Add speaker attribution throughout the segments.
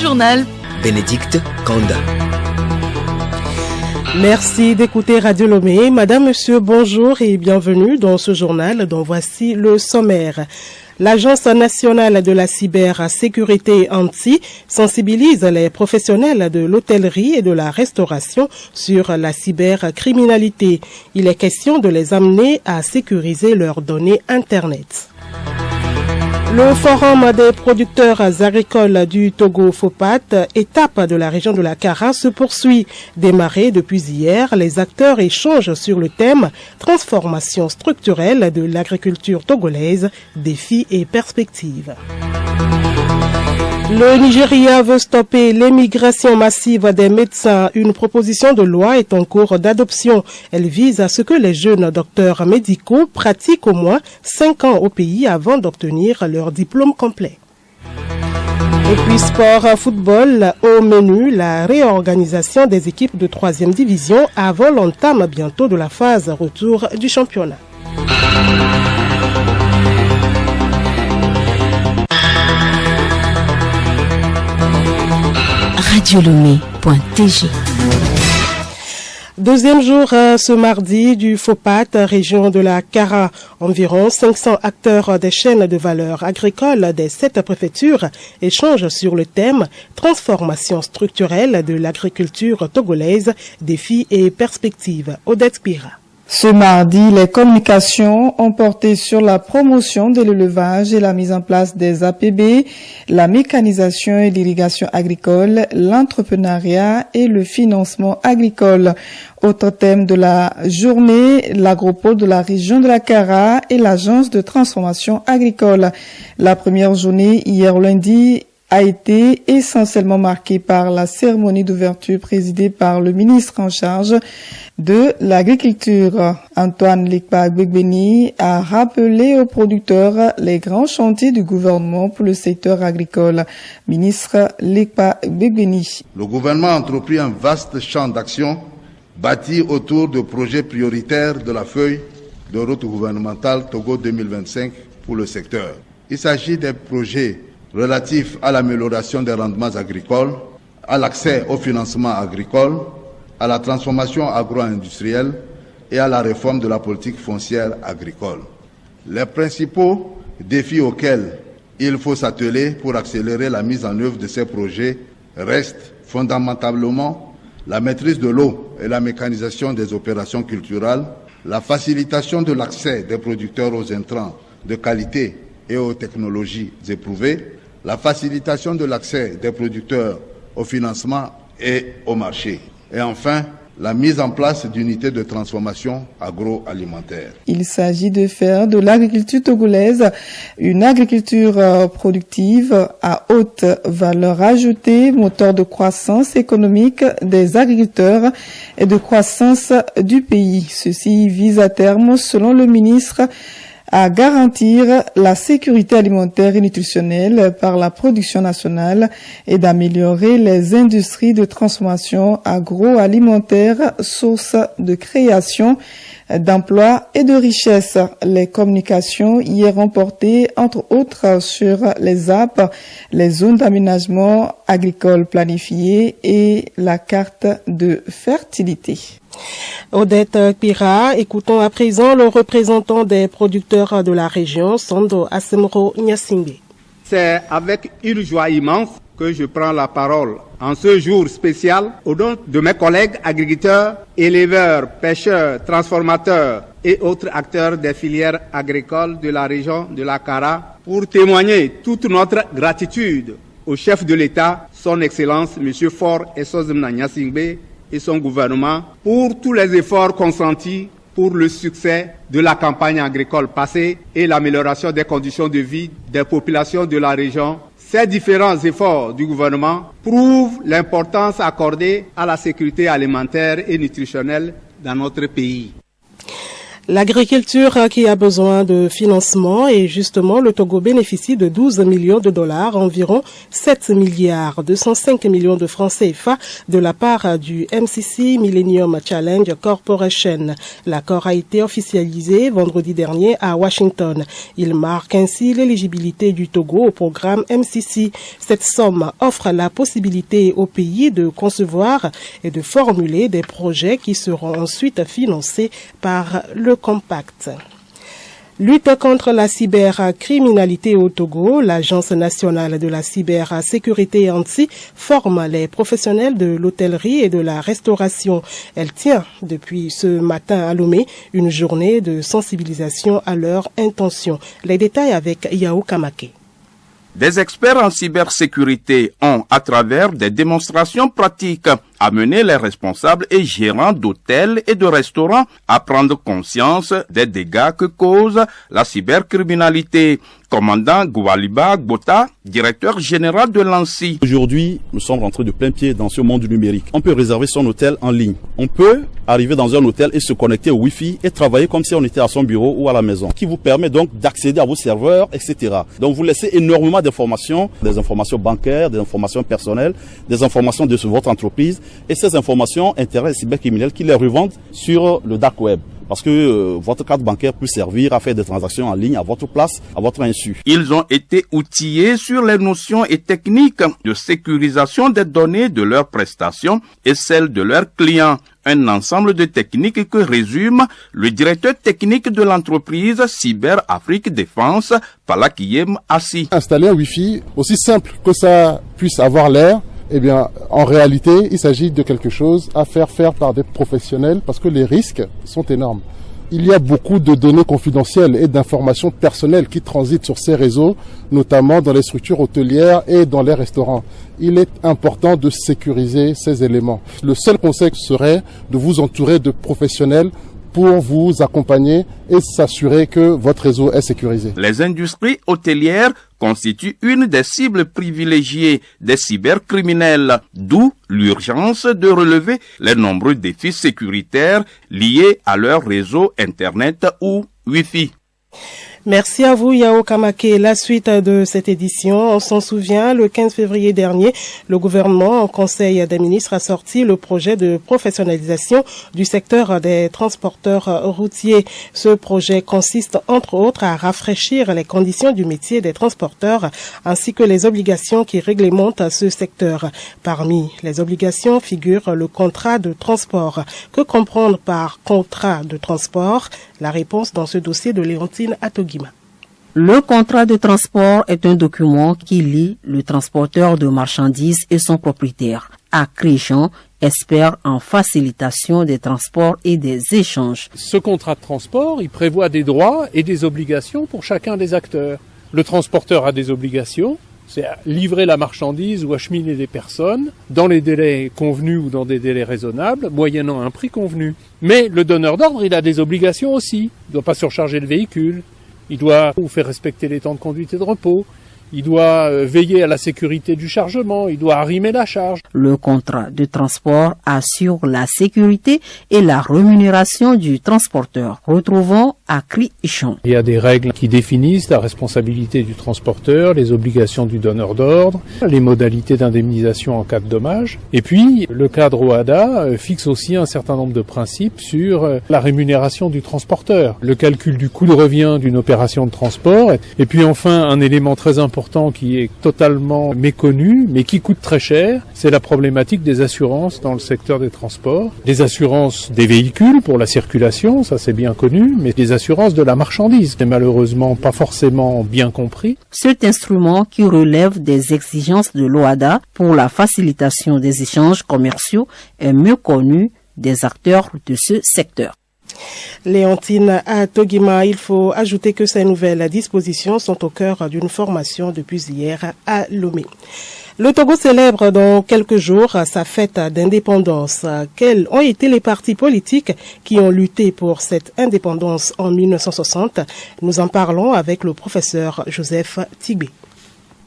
Speaker 1: journal.
Speaker 2: Bénédicte Kanda.
Speaker 3: Merci d'écouter Radio Lomé. Madame, Monsieur, bonjour et bienvenue dans ce journal dont voici le sommaire. L'Agence nationale de la cybersécurité ANSSI sensibilise les professionnels de l'hôtellerie et de la restauration sur la cybercriminalité. Il est question de les amener à sécuriser leurs données Internet. Le Forum des producteurs agricoles du Togo FOPAT, étape de la région de la Kara, se poursuit. Démarré depuis hier, les acteurs échangent sur le thème « Transformation structurelle de l'agriculture togolaise, défis et perspectives ». Le Nigeria veut stopper l'émigration massive des médecins. Une proposition de loi est en cours d'adoption. Elle vise à ce que les jeunes docteurs médicaux pratiquent au moins 5 ans au pays avant d'obtenir leur diplôme complet. Et puis sport football, au menu, la réorganisation des équipes de 3e division avant l'entame bientôt de la phase retour du championnat.
Speaker 4: radiolomé.tg.
Speaker 3: Deuxième jour ce mardi du FOPAT, région de la Kara. Environ 500 acteurs des chaînes de valeur agricole des 7 préfectures échangent sur le thème « Transformation structurelle de l'agriculture togolaise, défis et perspectives ». Odette Pira.
Speaker 5: Ce mardi, les communications ont porté sur la promotion de l'élevage et la mise en place des APB, la mécanisation et l'irrigation agricole, l'entrepreneuriat et le financement agricole. Autre thème de la journée, l'agropole de la région de la Kara et l'agence de transformation agricole. La première journée, hier lundi, a été essentiellement marquée par la cérémonie d'ouverture présidée par le ministre en charge de l'agriculture. Antoine Likpa Gbegbeni a rappelé aux producteurs les grands chantiers du gouvernement pour le secteur agricole. Ministre Likpa Gbegbeni.
Speaker 6: Le gouvernement a entrepris un vaste champ d'action bâti autour de projets prioritaires de la feuille de route gouvernementale Togo 2025 pour le secteur. Il s'agit des projets relatifs à l'amélioration des rendements agricoles, à l'accès au financement agricole, à la transformation agro-industrielle et à la réforme de la politique foncière agricole. Les principaux défis auxquels il faut s'atteler pour accélérer la mise en œuvre de ces projets restent fondamentalement la maîtrise de l'eau et la mécanisation des opérations culturales, la facilitation de l'accès des producteurs aux intrants de qualité et aux technologies éprouvées, la facilitation de l'accès des producteurs au financement et au marché. Et enfin, la mise en place d'unités de transformation agroalimentaire.
Speaker 5: Il s'agit de faire de l'agriculture togolaise une agriculture productive à haute valeur ajoutée, moteur de croissance économique des agriculteurs et de croissance du pays. Ceci vise à terme, selon le ministre, à garantir la sécurité alimentaire et nutritionnelle par la production nationale et d'améliorer les industries de transformation agroalimentaire, source de création d'emplois et de richesses. Les communications hier ont porté, entre autres, sur les ZAP, les zones d'aménagement agricole planifiées et la carte de fertilité.
Speaker 3: Odette Pira, écoutons à présent le représentant des producteurs de la région, Sando Asemro Nyasingbe.
Speaker 7: C'est avec une joie immense que je prends la parole en ce jour spécial au nom de mes collègues agriculteurs, éleveurs, pêcheurs, transformateurs et autres acteurs des filières agricoles de la région de la Kara pour témoigner toute notre gratitude au chef de l'État, son Excellence M. Faure Essozimna Nyasingbe et son gouvernement pour tous les efforts consentis pour le succès de la campagne agricole passée et l'amélioration des conditions de vie des populations de la région. Ces différents efforts du gouvernement prouvent l'importance accordée à la sécurité alimentaire et nutritionnelle dans notre pays.
Speaker 3: L'agriculture qui a besoin de financement et justement le Togo bénéficie de 12 millions de dollars, environ 7 milliards 205 millions de francs CFA de la part du MCC Millennium Challenge Corporation. L'accord a été officialisé vendredi dernier à Washington. Il marque ainsi l'éligibilité du Togo au programme MCC. Cette somme offre la possibilité au pays de concevoir et de formuler des projets qui seront ensuite financés par le Compact. Lutte contre la cybercriminalité au Togo, l'Agence nationale de la cybersécurité ANTSI forme les professionnels de l'hôtellerie et de la restauration. Elle tient depuis ce matin à Lomé une journée de sensibilisation à leur intention. Les détails avec Yao Kamake.
Speaker 1: Des experts en cybersécurité ont, à travers des démonstrations pratiques, amené les responsables et gérants d'hôtels et de restaurants à prendre conscience des dégâts que cause la cybercriminalité. Commandant Goualiba Gbota, directeur général de l'ANSI.
Speaker 8: Aujourd'hui, nous sommes rentrés de plein pied dans ce monde numérique. On peut réserver son hôtel en ligne. On peut arriver dans un hôtel et se connecter au Wi-Fi et travailler comme si on était à son bureau ou à la maison, qui vous permet donc d'accéder à vos serveurs, etc. Donc vous laissez énormément d'informations, des informations bancaires, des informations personnelles, des informations de votre entreprise. Et ces informations intéressent les cybercriminels qui les revendent sur le dark web. Parce que votre carte bancaire peut servir à faire des transactions en ligne à votre place, à votre insu.
Speaker 1: Ils ont été outillés sur les notions et techniques de sécurisation des données de leurs prestations et celles de leurs clients. Un ensemble de techniques que résume le directeur technique de l'entreprise Cyber Afrique Défense, Palakiyem Assi.
Speaker 9: Installer un Wi-Fi, aussi simple que ça puisse avoir l'air, eh bien, en réalité, il s'agit de quelque chose à faire par des professionnels parce que les risques sont énormes. Il y a beaucoup de données confidentielles et d'informations personnelles qui transitent sur ces réseaux, notamment dans les structures hôtelières et dans les restaurants. Il est important de sécuriser ces éléments. Le seul conseil serait de vous entourer de professionnels pour vous accompagner et s'assurer que votre réseau est sécurisé.
Speaker 1: Les industries hôtelières constituent une des cibles privilégiées des cybercriminels, d'où l'urgence de relever les nombreux défis sécuritaires liés à leur réseau Internet ou Wi-Fi.
Speaker 3: Merci à vous, Yao Kamake. La suite de cette édition, on s'en souvient, le 15 février dernier, le gouvernement, en Conseil des ministres, a sorti le projet de professionnalisation du secteur des transporteurs routiers. Ce projet consiste, entre autres, à rafraîchir les conditions du métier des transporteurs, ainsi que les obligations qui réglementent ce secteur. Parmi les obligations figure le contrat de transport. Que comprendre par contrat de transport? La réponse dans ce dossier de Léontine Atogima.
Speaker 10: Le contrat de transport est un document qui lie le transporteur de marchandises et son propriétaire. Acréjean, expert en facilitation des transports et des échanges.
Speaker 11: Ce contrat de transport, il prévoit des droits et des obligations pour chacun des acteurs. Le transporteur a des obligations, c'est à livrer la marchandise ou acheminer des personnes dans les délais convenus ou dans des délais raisonnables, moyennant un prix convenu. Mais le donneur d'ordre, il a des obligations aussi. Il ne doit pas surcharger le véhicule. Il doit faire respecter les temps de conduite et de repos. Il doit veiller à la sécurité du chargement. Il doit arrimer la charge.
Speaker 10: Le contrat de transport assure la sécurité et la rémunération du transporteur. Retrouvons Acréjean.
Speaker 11: Il y a des règles qui définissent la responsabilité du transporteur, les obligations du donneur d'ordre, les modalités d'indemnisation en cas de dommage. Et puis, le cadre OHADA fixe aussi un certain nombre de principes sur la rémunération du transporteur, le calcul du coût de revient d'une opération de transport. Et puis enfin, un élément très important qui est totalement méconnu, mais qui coûte très cher, c'est la problématique des assurances dans le secteur des transports. Les assurances des véhicules pour la circulation, ça c'est bien connu, mais les assurances de la marchandise, c'est malheureusement pas forcément bien compris.
Speaker 10: Cet instrument qui relève des exigences de l'OHADA pour la facilitation des échanges commerciaux est mieux connu des acteurs de ce secteur.
Speaker 3: Léontine Atogima, il faut ajouter que ces nouvelles dispositions sont au cœur d'une formation depuis hier à Lomé. Le Togo célèbre dans quelques jours sa fête d'indépendance. Quels ont été les partis politiques qui ont lutté pour cette indépendance en 1960? Nous en parlons avec le professeur Joseph Tibé.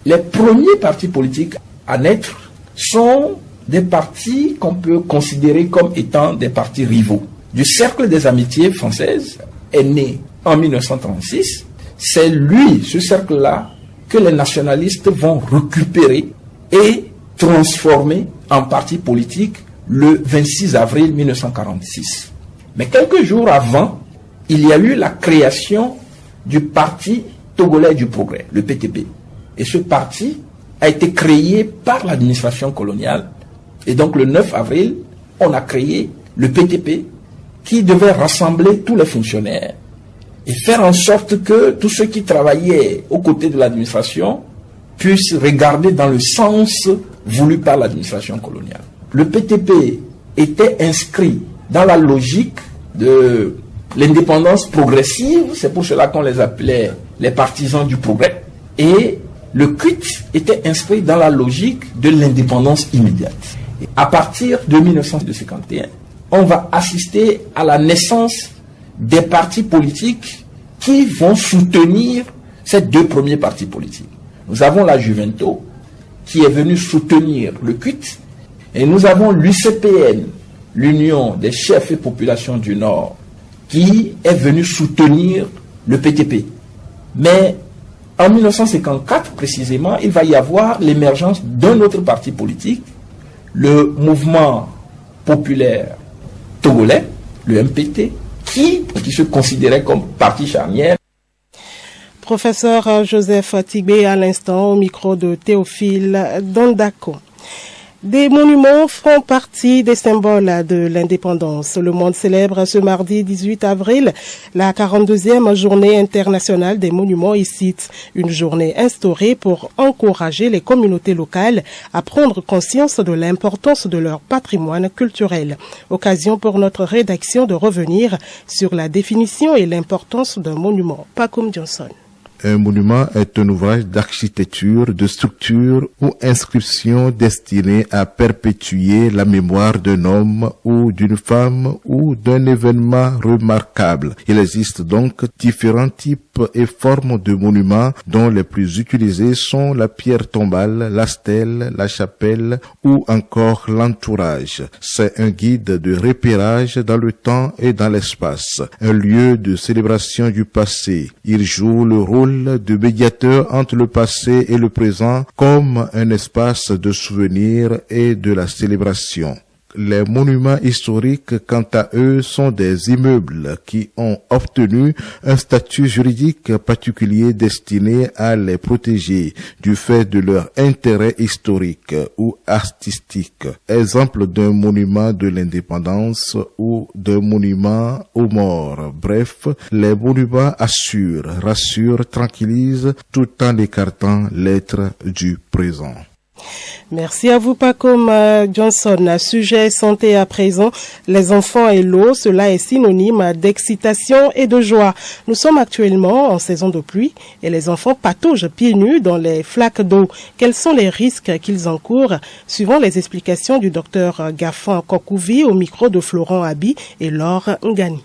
Speaker 12: Les premiers partis politiques à naître sont des partis qu'on peut considérer comme étant des partis rivaux. Du cercle des amitiés françaises est né en 1936. C'est lui, ce cercle-là, que les nationalistes vont récupérer et transformer en parti politique le 26 avril 1946. Mais quelques jours avant, il y a eu la création du Parti togolais du progrès, le PTP. Et ce parti a été créé par l'administration coloniale. Et donc le 9 avril, on a créé le PTP qui devait rassembler tous les fonctionnaires et faire en sorte que tous ceux qui travaillaient aux côtés de l'administration puissent regarder dans le sens voulu par l'administration coloniale. Le PTP était inscrit dans la logique de l'indépendance progressive, c'est pour cela qu'on les appelait les partisans du progrès, et le CUT était inscrit dans la logique de l'indépendance immédiate. Et à partir de 1951, on va assister à la naissance des partis politiques qui vont soutenir ces deux premiers partis politiques. Nous avons la Juvento, qui est venue soutenir le CUT, et nous avons l'UCPN, l'Union des chefs et populations du Nord, qui est venue soutenir le PTP. Mais en 1954, précisément, il va y avoir l'émergence d'un autre parti politique, le mouvement populaire togolais, le MPT, qui se considérait comme parti charnière.
Speaker 3: Professeur Joseph Tigbe à l'instant au micro de Théophile Dondako. Des monuments font partie des symboles de l'indépendance. Le monde célèbre ce mardi 18 avril la 42e journée internationale des monuments et sites. Une journée instaurée pour encourager les communautés locales à prendre conscience de l'importance de leur patrimoine culturel. Occasion pour notre rédaction de revenir sur la définition et l'importance d'un monument. Pacoum Johnson.
Speaker 13: Un monument est un ouvrage d'architecture, de structure ou inscription destiné à perpétuer la mémoire d'un homme ou d'une femme ou d'un événement remarquable. Il existe donc différents types et formes de monuments dont les plus utilisés sont la pierre tombale, la stèle, la chapelle ou encore l'entourage. C'est un guide de repérage dans le temps et dans l'espace, un lieu de célébration du passé. Il joue le rôle de médiateur entre le passé et le présent comme un espace de souvenir et de la célébration. Les monuments historiques, quant à eux, sont des immeubles qui ont obtenu un statut juridique particulier destiné à les protéger du fait de leur intérêt historique ou artistique. Exemple d'un monument de l'indépendance ou d'un monument aux morts. Bref, les monuments assurent, rassurent, tranquillisent tout en écartant l'être du présent.
Speaker 3: Merci à vous, Pacoum Johnson. Sujet santé à présent, les enfants et l'eau, cela est synonyme d'excitation et de joie. Nous sommes actuellement en saison de pluie et les enfants pataugent pieds nus dans les flaques d'eau. Quels sont les risques qu'ils encourent? Suivant les explications du docteur Gaffan Kokouvi au micro de Florent Abi et Laure Ngani.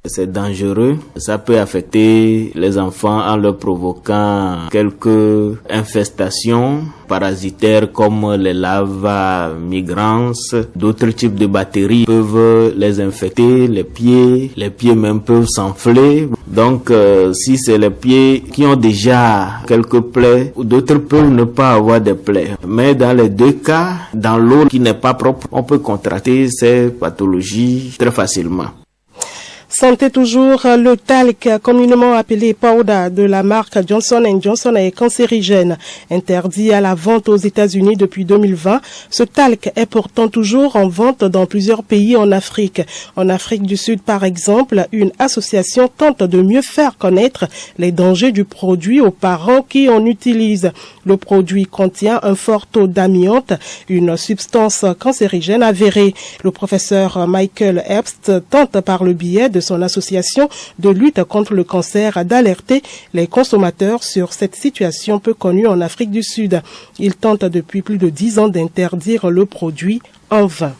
Speaker 14: C'est dangereux, ça peut affecter les enfants en leur provoquant quelques infestations parasitaires comme les larves migrans. D'autres types de bactéries peuvent les infecter, les pieds même peuvent s'enfler. Donc si c'est les pieds qui ont déjà quelques plaies, d'autres peuvent ne pas avoir de plaies. Mais dans les deux cas, dans l'eau qui n'est pas propre, on peut contracter ces pathologies très facilement.
Speaker 3: Santé toujours, le talc, communément appelé powder de la marque Johnson & Johnson est cancérigène. Interdit à la vente aux États-Unis depuis 2020, ce talc est pourtant toujours en vente dans plusieurs pays en Afrique. En Afrique du Sud, par exemple, une association tente de mieux faire connaître les dangers du produit aux parents qui en utilisent. Le produit contient un fort taux d'amiante, une substance cancérigène avérée. Le professeur Michael Herbst tente par le biais de son association de lutte contre le cancer d'alerter les consommateurs sur cette situation peu connue en Afrique du Sud. Il tente depuis plus de 10 ans d'interdire le produit en vin.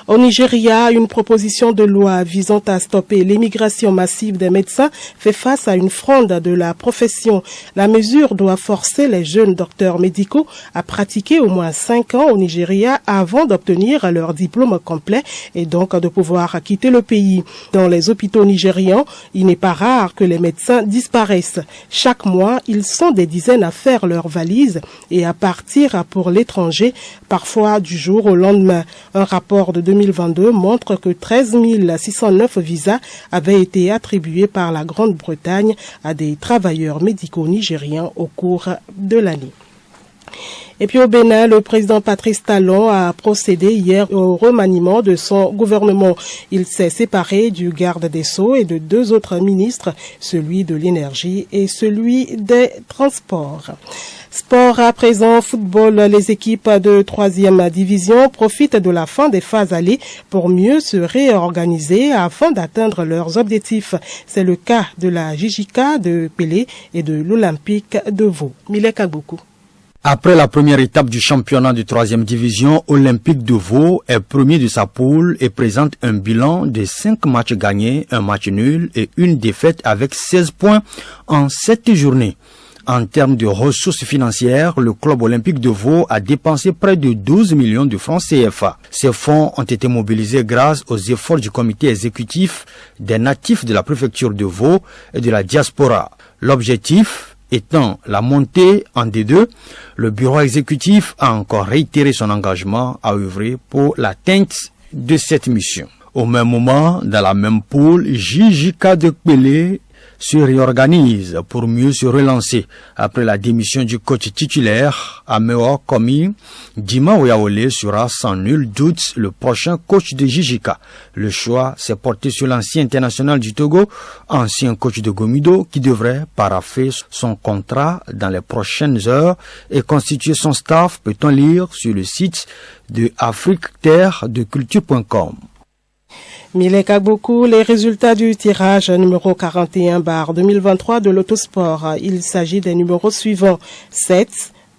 Speaker 3: Au Nigeria, une proposition de loi visant à stopper l'émigration massive des médecins fait face à une fronde de la profession. La mesure doit forcer les jeunes docteurs médicaux à pratiquer au moins 5 ans au Nigeria avant d'obtenir leur diplôme complet et donc de pouvoir quitter le pays. Dans les hôpitaux nigérians, il n'est pas rare que les médecins disparaissent. Chaque mois, ils sont des dizaines à faire leurs valises et à partir pour l'étranger, parfois du jour au lendemain. Un rapport de 2022 montre que 13 609 visas avaient été attribués par la Grande-Bretagne à des travailleurs médicaux nigériens au cours de l'année. Et puis au Bénin, le président Patrice Talon a procédé hier au remaniement de son gouvernement. Il s'est séparé du garde des Sceaux et de 2 autres ministres, celui de l'énergie et celui des transports. Sport à présent, football, les équipes de 3e division profitent de la fin des phases allées pour mieux se réorganiser afin d'atteindre leurs objectifs. C'est le cas de la JJK de Pelé et de l'Olympique de Vaud. Milek Agbokou.
Speaker 15: Après la première étape du championnat de 3e division, Olympique de Vaud est premier de sa poule et présente un bilan de 5 matchs gagnés, 1 match nul et 1 défaite avec 16 points en 7 journées. En termes de ressources financières, le club olympique de Vaud a dépensé près de 12 millions de francs CFA. Ces fonds ont été mobilisés grâce aux efforts du comité exécutif, des natifs de la préfecture de Vaud et de la diaspora. L'objectif étant la montée en D2, le bureau exécutif a encore réitéré son engagement à œuvrer pour l'atteinte de cette mission. Au même moment, dans la même poule, JJK de Pelé se réorganise pour mieux se relancer. Après la démission du coach titulaire, Améo Komi, Dima Oyaole sera sans nul doute le prochain coach de JJK. Le choix s'est porté sur l'ancien international du Togo, ancien coach de Gomido, qui devrait parapher son contrat dans les prochaines heures et constituer son staff, peut-on lire sur le site de afriqueterredeculture.com.
Speaker 3: Milek Agbokou, les résultats du tirage numéro 41/2023 de l'autosport. Il s'agit des numéros suivants: 7,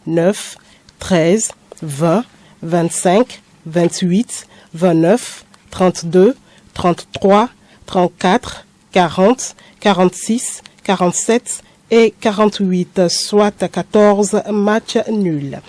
Speaker 3: 9, 13, 20, 25, 28, 29, 32, 33, 34, 40, 46, 47 et 48, soit 14 matchs nuls.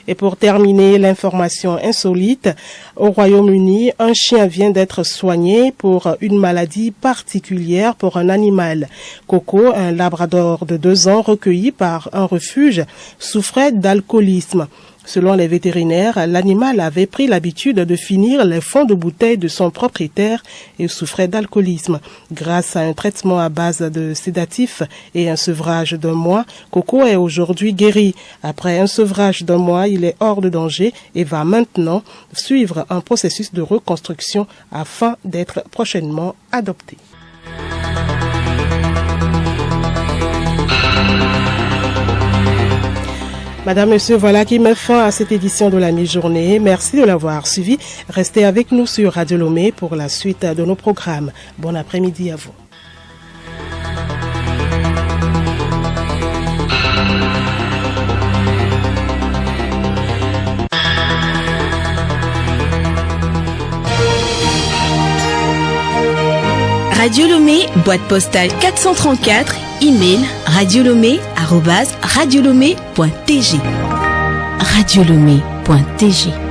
Speaker 3: Et pour terminer, l'information insolite, au Royaume-Uni, un chien vient d'être soigné pour une maladie particulière pour un animal. Coco, un labrador de 2 ans recueilli par un refuge, souffrait d'alcoolisme. Selon les vétérinaires, l'animal avait pris l'habitude de finir les fonds de bouteille de son propriétaire et souffrait d'alcoolisme. Grâce à un traitement à base de sédatifs et un sevrage d'1 mois, Coco est aujourd'hui guéri. Après un sevrage d'1 mois, il est hors de danger et va maintenant suivre un processus de reconstruction afin d'être prochainement adopté. Madame, Monsieur, voilà qui met fin à cette édition de la mi-journée. Merci de l'avoir suivi. Restez avec nous sur Radio Lomé pour la suite de nos programmes. Bon après-midi à vous.
Speaker 4: Radio Lomé, boîte postale 434, email radiolomé@radiolomé.tg. Radiolomé.tg